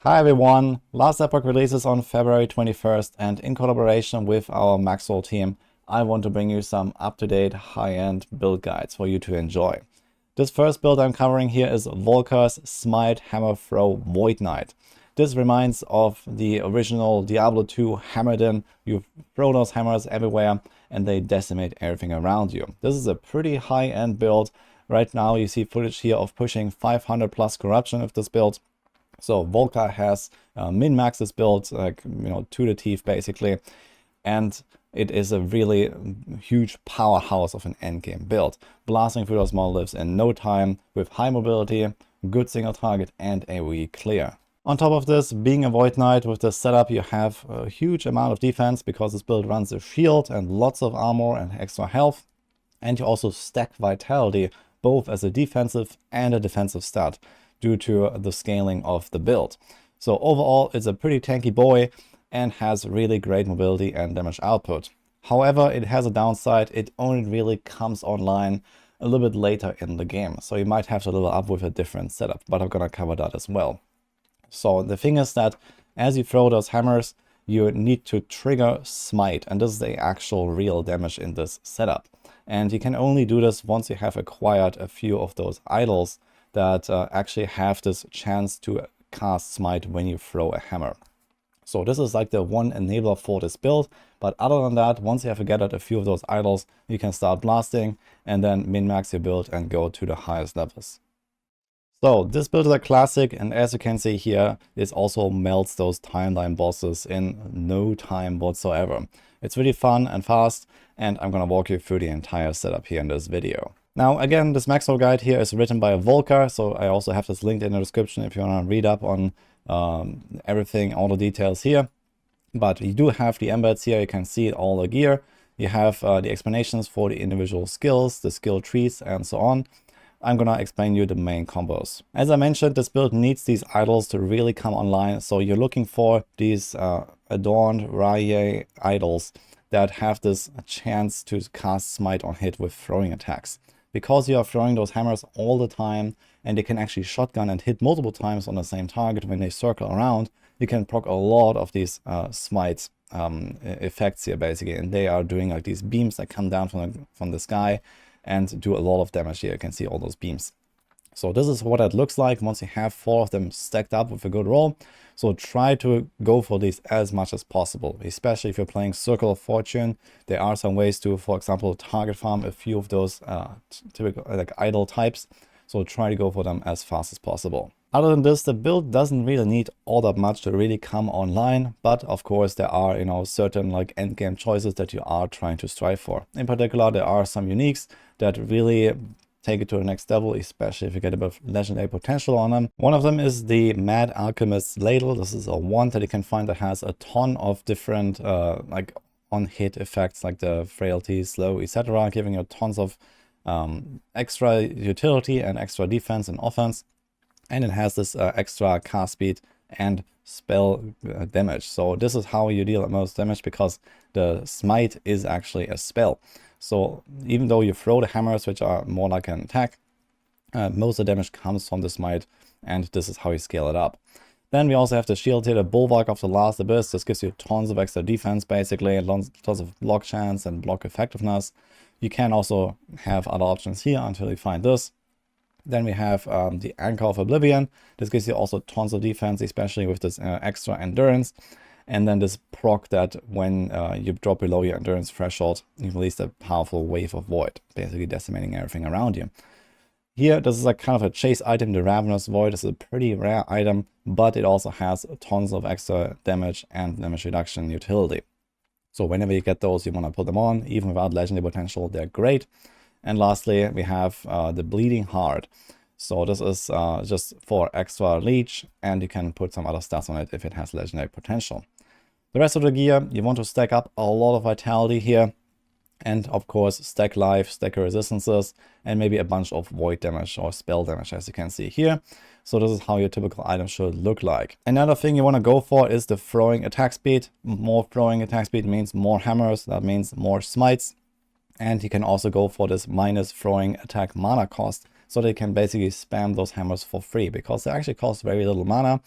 Hi everyone, Last Epoch releases on February 21st, and in collaboration with our Maxwell team, I want to bring you some up-to-date high-end build guides for you to enjoy. This first build I'm covering here is Volkar's Smite Hammer Throw Void Knight. This reminds of the original Diablo 2 Hammerdin. You throw those hammers everywhere and they decimate everything around you. This is a pretty high-end build. Right now you see footage here of pushing 500 plus corruption with this build. So Volkar has min-maxed this build, like, to the teeth basically, and it is a really huge powerhouse of an endgame build, blasting through those monoliths in no time with high mobility, good single target, and AoE clear. On top of this, being a Void Knight with this setup, you have a huge amount of defense because this build runs a shield and lots of armor and extra health, and you also stack vitality both as a defensive and a defensive stat, due to the scaling of the build. So overall, it's a pretty tanky boy and has really great mobility and damage output. However, it has a downside. It only really comes online a little bit later in the game. So you might have to level up with a different setup, but I'm gonna cover that as well. So the thing is that as you throw those hammers, you need to trigger smite, and this is the actual real damage in this setup. And you can only do this once you have acquired a few of those idols that actually have this chance to cast smite when you throw a hammer. So this is like the one enabler for this build, but other than that, once you have gathered a few of those idols, you can start blasting and then min-max your build and go to the highest levels. So this build is a classic, and as you can see here, this also melts those timeline bosses in no time whatsoever. It's really fun and fast, and I'm gonna walk you through the entire setup here in this video. Now, again, this Maxwell guide here is written by Volkar, so I also have this linked in the description if you want to read up on everything, all the details here. But you do have the embeds here, you can see all the gear. You have the explanations for the individual skills, the skill trees, and so on. I'm gonna explain you the main combos. As I mentioned, this build needs these idols to really come online, so you're looking for these adorned Raye idols that have this chance to cast smite on hit with throwing attacks. Because you are throwing those hammers all the time and they can actually shotgun and hit multiple times on the same target when they circle around, you can proc a lot of these smite effects here basically, and they are doing like these beams that come down from the sky and do a lot of damage here. You can see all those beams. So this is what it looks like once you have 4 of them stacked up with a good roll. So try to go for these as much as possible, especially if you're playing Circle of Fortune. There are some ways to, for example, target farm a few of those typical like idle types. So try to go for them as fast as possible. Other than this, the build doesn't really need all that much to really come online, but of course there are, certain like endgame choices that you are trying to strive for. In particular, there are some uniques that really take it to the next level, especially if you get a bit of legendary potential on them. One of them is the Mad Alchemist's Ladle. This is a wand that you can find that has a ton of different like on-hit effects, like the frailty, slow, etc., giving you tons of extra utility and extra defense and offense. And it has this extra cast speed and spell damage. So this is how you deal the most damage, because the smite is actually a spell. So even though you throw the hammers, which are more like an attack, most of the damage comes from the smite, and this is how you scale it up. Then we also have the shield here, the Bulwark of the Last Abyss. This gives you tons of extra defense basically, tons of block chance and block effectiveness. You can also have other options here until you find this. Then we have the Anchor of Oblivion. This gives you also tons of defense, especially with this extra endurance. And then this proc that when you drop below your endurance threshold, you release a powerful wave of void, basically decimating everything around you. Here, this is a kind of a chase item. The Ravenous Void is a pretty rare item, but it also has tons of extra damage and damage reduction utility. So whenever you get those, you want to put them on, even without legendary potential, they're great. And lastly, we have the Bleeding Heart. So this is just for extra leech, and you can put some other stats on it if it has legendary potential. The rest of the gear, you want to stack up a lot of vitality here, and of course stack life, stack resistances, and maybe a bunch of void damage or spell damage, as you can see here. So this is how your typical item should look like. Another thing you want to go for is the throwing attack speed. More throwing attack speed means more hammers, that means more smites. And you can also go for this minus throwing attack mana cost, so they can basically spam those hammers for free, because they actually cost very little mana.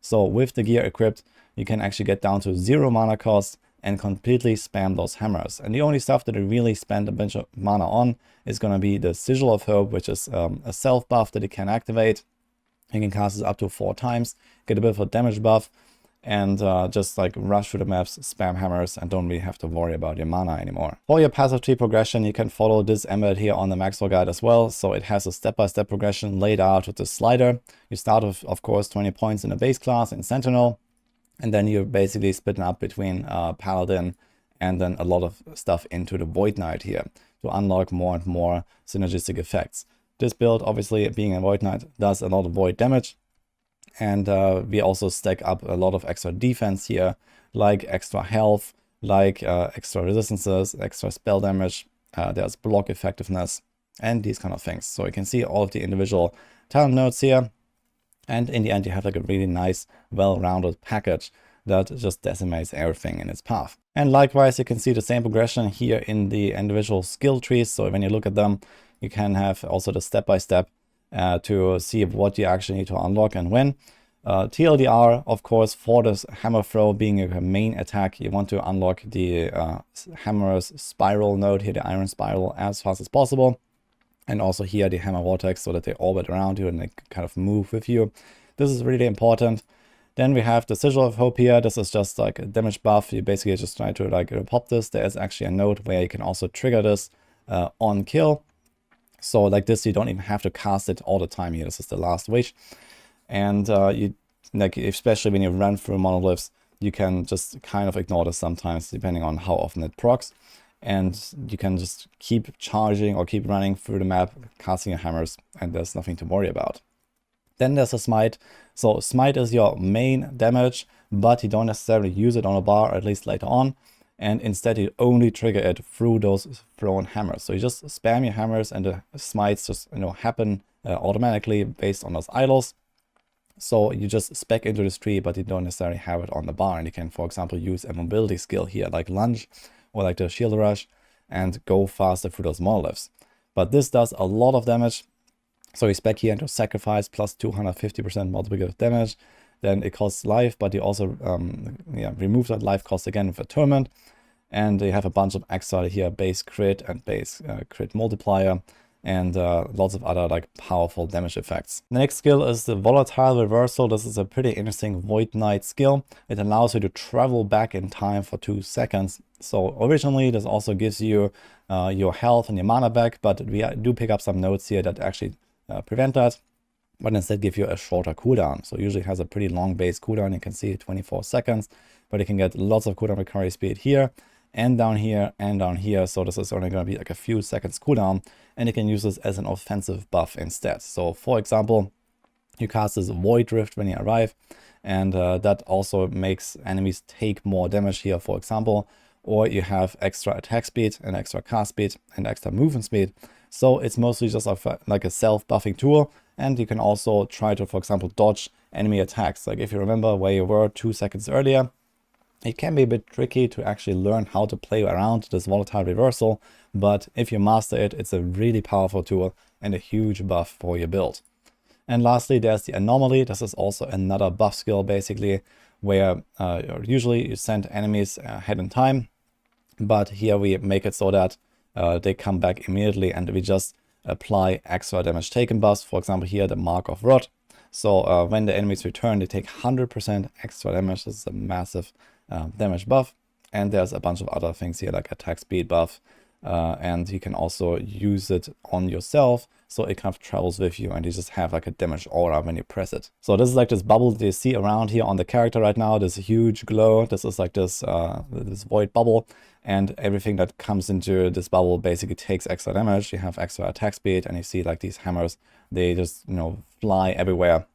So with the gear equipped, you can actually get down to 0 mana cost and completely spam those hammers. And the only stuff that you really spend a bunch of mana on is going to be the Sigil of Hope, which is a self buff that you can activate. You can cast it up to 4 times, get a bit of a damage buff, and just like rush through the maps, spam hammers, and don't really have to worry about your mana anymore. For your passive tree progression, you can follow this embed here on the Maxwell guide as well. So it has a step-by-step progression laid out with the slider. You start with, of course, 20 points in the base class in Sentinel, and then you're basically splitting up between Paladin and then a lot of stuff into the Void Knight here to unlock more and more synergistic effects. This build, obviously, being a Void Knight, does a lot of void damage. And we also stack up a lot of extra defense here, like extra health, like extra resistances, extra spell damage. There's block effectiveness and these kind of things. So you can see all of the individual talent nodes here. And in the end, you have like a really nice, well-rounded package that just decimates everything in its path. And likewise, you can see the same progression here in the individual skill trees. So when you look at them, you can have also the step-by-step to see what you actually need to unlock and when. TLDR, of course, for this hammer throw being a main attack, you want to unlock the hammer's spiral node here, the iron spiral, as fast as possible. And also here the hammer vortex, so that they orbit around you and they kind of move with you. This is really important. Then we have the Sigil of Hope here. This is just like a damage buff. You basically just try to like pop this. There is actually a node where you can also trigger this on kill. So like this, you don't even have to cast it all the time here. This is the last wish. And you like, especially when you run through monoliths, you can just kind of ignore this sometimes, depending on how often it procs. And you can just keep charging or keep running through the map, casting your hammers, and there's nothing to worry about. Then there's a smite. So smite is your main damage, but you don't necessarily use it on a bar, at least later on. And instead you only trigger it through those thrown hammers. So you just spam your hammers and the smites just happen automatically based on those idols. So you just spec into this tree, but you don't necessarily have it on the bar. And you can, for example, use a mobility skill here like lunge or like the shield rush and go faster through those monoliths. But this does a lot of damage. So you spec here into sacrifice plus 250% multiplicative damage. Then it costs life, but you also remove that life cost again with Atonement. And you have a bunch of extra here, base crit and base crit multiplier, and lots of other like powerful damage effects. The next skill is the Volatile Reversal. This is a pretty interesting Void Knight skill. It allows you to travel back in time for 2 seconds. So originally this also gives you your health and your mana back, but we do pick up some nodes here that actually prevent that, but instead give you a shorter cooldown. So usually it has a pretty long base cooldown. You can see 24 seconds, but you can get lots of cooldown recovery speed here and down here and down here. So this is only going to be like a few seconds cooldown, and you can use this as an offensive buff instead. So for example, you cast this Void Rift when you arrive, and that also makes enemies take more damage here, for example, or you have extra attack speed and extra cast speed and extra movement speed. So it's mostly just like a self-buffing tool, and you can also try to, for example, dodge enemy attacks. Like if you remember where you were 2 seconds earlier, it can be a bit tricky to actually learn how to play around this Volatile Reversal, but if you master it, it's a really powerful tool and a huge buff for your build. And lastly, there's the Anomaly. This is also another buff skill, basically, where usually you send enemies ahead in time, but here we make it so that they come back immediately, and we just apply extra damage taken buffs. For example, here the Mark of Rot. So when the enemies return, they take 100% extra damage. This is a massive damage buff. And there's a bunch of other things here like attack speed buff. And you can also use it on yourself, so it kind of travels with you and you just have like a damage aura when you press it. So this is like this bubble that you see around here on the character right now, this huge glow. This is like this void bubble, and everything that comes into this bubble basically takes extra damage. You have extra attack speed, and you see like these hammers, they just fly everywhere.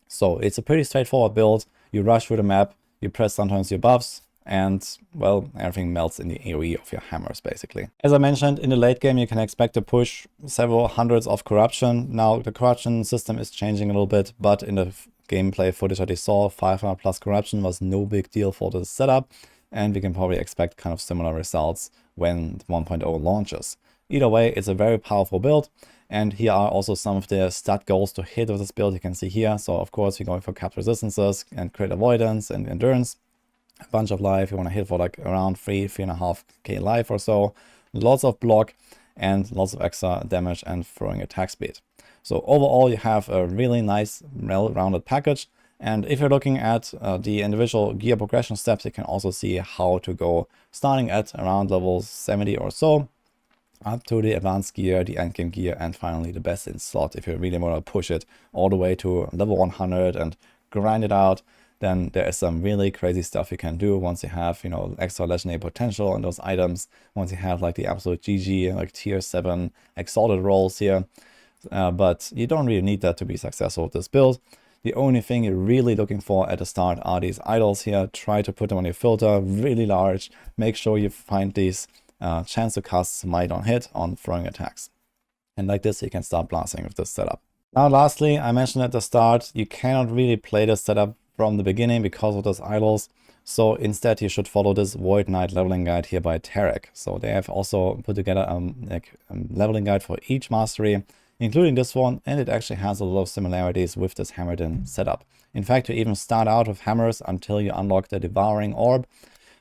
So it's a pretty straightforward build. You rush through the map, you press sometimes your buffs, and well, everything melts in the AoE of your hammers, basically. As I mentioned, in the late game, you can expect to push several hundreds of corruption. Now, the corruption system is changing a little bit, but in the gameplay footage that you saw, 500 plus corruption was no big deal for the setup, and we can probably expect kind of similar results when 1.0 launches. Either way, it's a very powerful build. And here are also some of the stat goals to hit with this build. You can see here. So of course, you're going for capped resistances and crit avoidance and endurance. A bunch of life. You want to hit for like around 3.5k life or so. Lots of block and lots of extra damage and throwing attack speed. So overall, you have a really nice, well-rounded package. And if you're looking at the individual gear progression steps, you can also see how to go starting at around level 70 or so, up to the advanced gear, the endgame gear, and finally the best in slot. If you really want to push it all the way to level 100 and grind it out, then there is some really crazy stuff you can do once you have, you know, extra legendary potential on those items. Once you have like the absolute GG, like tier 7 exalted rolls here. But you don't really need that to be successful with this build. The only thing you're really looking for at the start are these idols here. Try to put them on your filter really large. Make sure you find these chance to cast smite on hit on throwing attacks. And like this, you can start blasting with this setup. Now, lastly, I mentioned at the start, you cannot really play this setup from the beginning because of those idols. So instead, you should follow this Void Knight leveling guide here by Tarek. So they have also put together a leveling guide for each mastery, including this one, and it actually has a lot of similarities with this Hammerdin setup. In fact, you even start out with hammers until you unlock the Devouring Orb,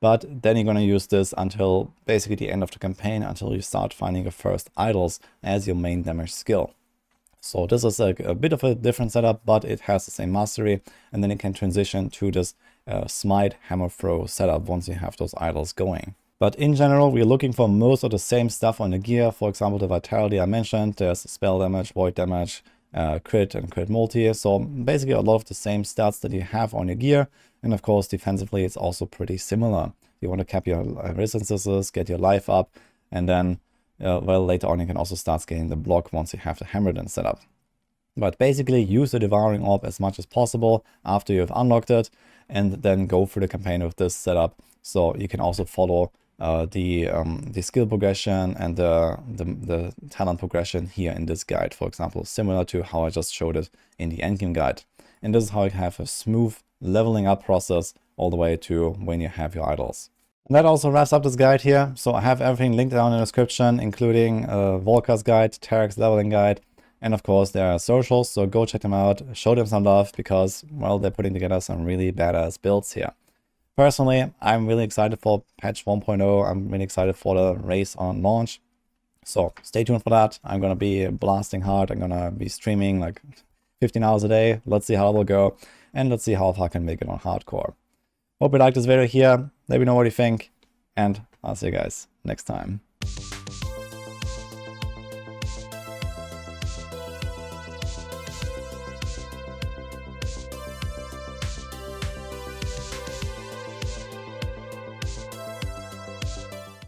but then you're going to use this until basically the end of the campaign, until you start finding your first idols as your main damage skill. So this is a bit of a different setup, but it has the same mastery, and then you can transition to this smite hammer throw setup once you have those idols going. But in general, we're looking for most of the same stuff on the gear. For example, the vitality I mentioned, there's spell damage, void damage, crit and crit multi. So basically a lot of the same stats that you have on your gear. And of course, defensively, it's also pretty similar. You want to cap your resistances, get your life up, and then, well, later on you can also start scaling the block once you have the Hammerdin set up. But basically, use the Devouring Orb as much as possible after you've unlocked it, and then go through the campaign with this setup. So you can also follow the skill progression and the talent progression here in this guide, for example, similar to how I just showed it in the endgame guide. And this is how you have a smooth leveling up process all the way to when you have your idols. And that also wraps up this guide here. So I have everything linked down in the description, including Volker's guide, Tarek's leveling guide, and of course there are socials, so go check them out, show them some love, because, well, they're putting together some really badass builds here. Personally, I'm really excited for patch 1.0. I'm really excited for the race on launch. So stay tuned for that. I'm going to be blasting hard. I'm going to be streaming like 15 hours a day. Let's see how it will go. And let's see how far I can make it on hardcore. Hope you liked this video here. Let me know what you think. And I'll see you guys next time.